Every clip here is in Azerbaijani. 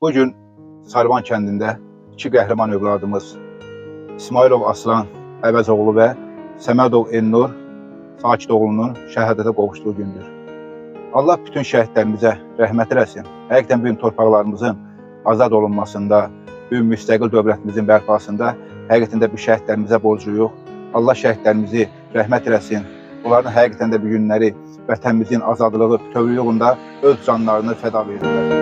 Bugün Sarvan kəndində iki qəhrəman övladımız İsmailov Aslan Əvəzoğlu və Səmədov Elnur Sakidoğlu'nun şəhadətə qovuşduğu gündür. Allah bütün şəhidlərimizə rəhmət eləsin. Həqiqətən bugün torpaqlarımızın azad olunmasında, bugün müstəqil dövlətimizin bərpasında həqiqətən də bu şəhidlərimizə borcluyuq. Allah şəhidlərimizi rəhmət eləsin. Onların həqiqətən də bu günləri vətənimizin azadlığı bütövlüyü yolunda öz canlarını fəda verirlər.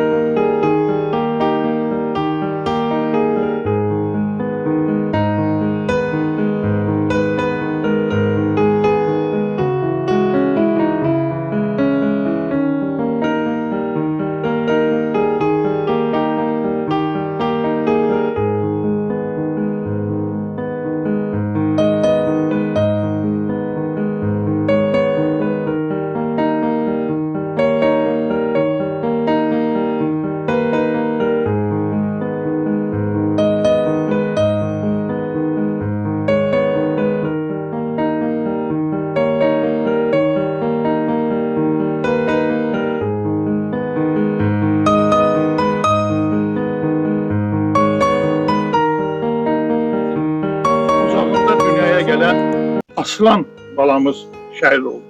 Aslan balamız şəhid oldu.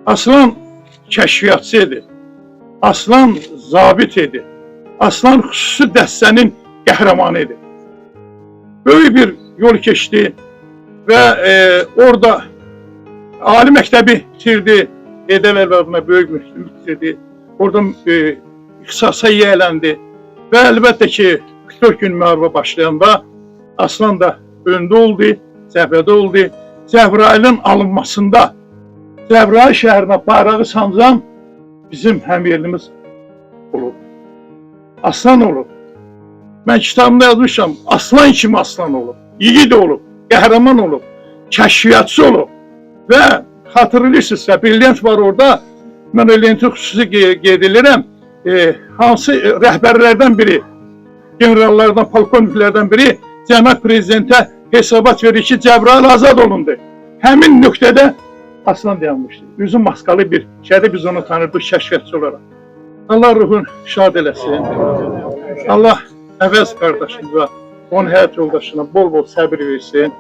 Aslan kəşfiyyatçı idi. Aslan zabit idi. Aslan xüsusi dəstənin qəhrəmanı idi. Böyük bir yol keçdi və orada ali məktəbi bitirdi. Edəl əlbəbinə böyük məktəbi bitirdi. Orada ixtisasa yiyələndi və əlbəttə ki 44 gün müharibə başlayanda Aslan da öndə oldu, cəbhədə oldu. Cəbrayılın alınmasında Cəbrayıl şəhərinə bayrağı sancan bizim həmyerlimiz olub. Aslan olub. Mən kitabımda yazmışam, aslan kimi aslan olub. Yiğit olub, qəhrəman olub, kəşfiyyatçı olub. Və xatırlayırsınızsa, bir lent var orada. Mən o lenti xüsusi qeyd edirəm. Hansı rəhbərlərdən biri, generallardan, polkovniklərdən biri Cənab Prezidentə hesabat verir ki, Cəbrayıl azad olundu. Həmin nöqtədə Aslan dayanmışdı. Üzü maskalı bir şeydə biz onu tanırdıq kəşfiyyatçı olarak. Allah ruhunu şad eləsin. Allah Əvəz qardaşımıza, onun həyat yoldaşına bol-bol səbir versin.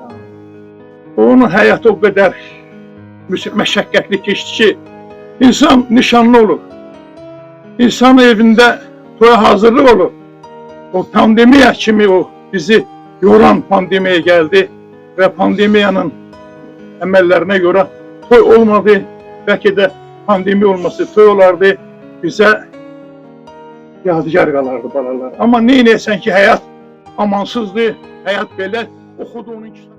Onun həyatı o qədər məşəqqətli keçdi ki, insan nişanlı olur. İnsan evində toya hazırlıq olur. O pandemiya kimi o bizi yoran pandemiya gəldi və pandemiyanın əməllərinə görə toy olmadı. Bəlkə də pandemiya olması toy olardı, bizə yadigar qalardı balalar. Amma neynəyəsən ki, həyat amansızdır, həyat belə oxudu onun kitabı.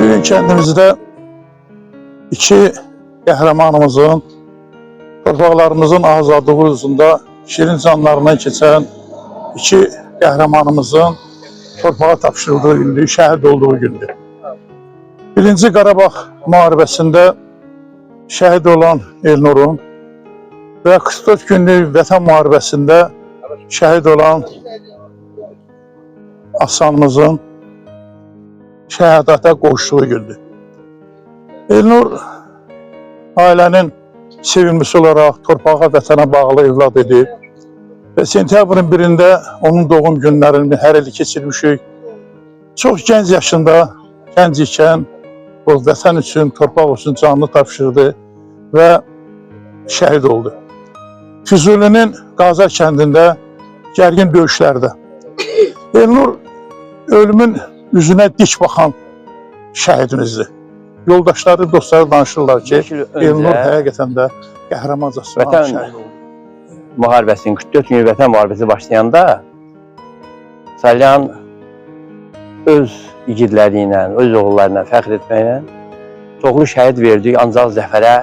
Bugün kəndimizdə iki qəhrəmanımızın torpaqlarımızın azadlığı uğrunda şirin canlarından keçən iki qəhrəmanımızın torpağa tapşırıldığı gündür, şəhid olduğu gündür. Birinci Qarabağ müharibəsində şəhid olan Elnurun və 44 günlük vətən müharibəsində şəhid olan Aslanımızın şəhadətə qovuşduğu gündür. Elnur ailənin sevimlisi olaraq torpağa, vətənə bağlı evlad edib və sentyabrın 1-də onun doğum günlərini hər il keçirmişik. Çox gənc yaşında, gənc ikən o vətən üçün, torpaq üçün canını tapşırdı və şəhid oldu. Füzulinin Qazar kəndində gərgin döyüşlərdə Elnur ölümün üzünə dik baxan şəhidimizdir. Yoldaşları, dostları danışırlar ki, Elnur həqiqətən də qəhrəmancasına şəhid oldu. müharibəsinin 44 günlük vətən müharibəsi başlayanda Salyan öz igidləri ilə, öz oğulları ilə fəxr etməklə çoxlu şəhid verdik, ancaq zəfərə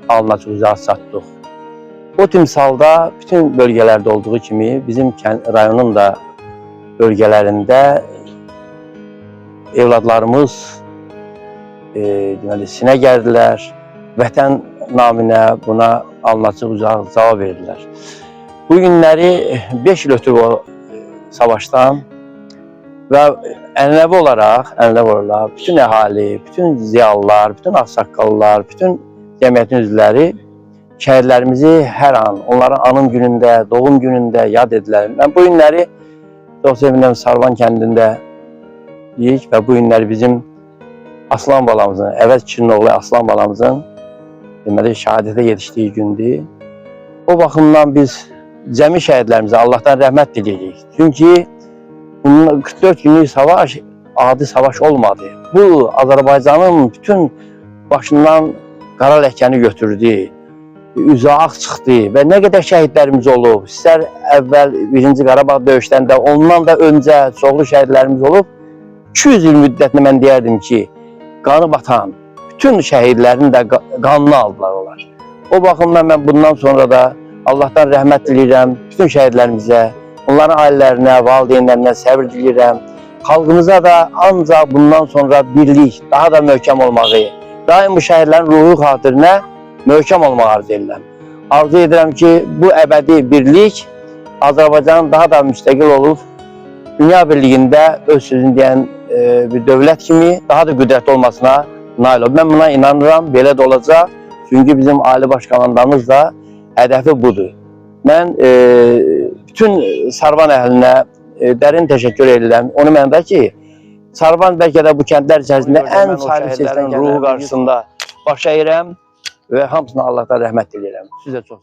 alınacaq çatdıq. O timsalda bütün bölgələrdə olduğu kimi bizim rayonun da bölgələrində evladlarımız deməli, sinə gərdilər, vətən naminə buna alınacaq cavab verdilər. Bu günləri 5 il ötürü o savaşdan və ənənəvi olaraq bütün əhali, bütün ziyalılar, bütün ağsaqqallar, bütün cəmiyyətin üzvləri şəhidlərimizi hər an, onların anım günündə, doğum günündə yad edilər. Mən bu günləri çox sevinirəm Sarvan kəndində deyik və bu günləri bizim Aslan balamızın, Əvəz kişinin oğlu Aslan balamızın deməli, şəhadətə yetişdiyi gündür. O baxımdan biz cəmi şəhidlərimizə Allahdan rəhmət diləyirik. Çünki 44 günlük savaş adi savaş olmadı. Bu, Azərbaycanın bütün başından qara ləkəni götürdü, üzü ağ çıxdı və nə qədər şəhidlərimiz olub. İstər əvvəl 1-ci Qarabağ döyüşlərində, ondan da öncə çoxlu şəhidlərimiz olub. 200 il müddətində mən deyərdim ki, qanı batan, bütün şəhidlərin də qanını aldılar onlar. O baxımdan mən bundan sonra da Allahdan rəhmət diləyirəm bütün şəhidlərimizə, onların ailələrinə, valideynlərinə səbir diləyirəm. Xalqımıza da ancaq bundan sonra birlik, daha da möhkəm olmağı, daim bu şəhidlərin ruhu xatirinə möhkəm olmağı arzu edirəm. Arzu edirəm ki, bu əbədi birlik Azərbaycanın daha da müstəqil olub, dünya birliyində öz sözünü deyən bir dövlət kimi daha da qüdrətli olmasına nail olub. Mən buna inanıram, belə də olacaq. Çünki bizim Ali Baş Komandamız da hədəfi budur. Mən bütün Sarvan əhlinə dərin təşəkkür edirəm. Onu mənada ki, Sarvan bəlkə də bu kəndlər içərisində ən salih seçilən ruhu qarşısında baş əyirəm və hamısına Allahdan rəhmət diləyirəm. Sizə çox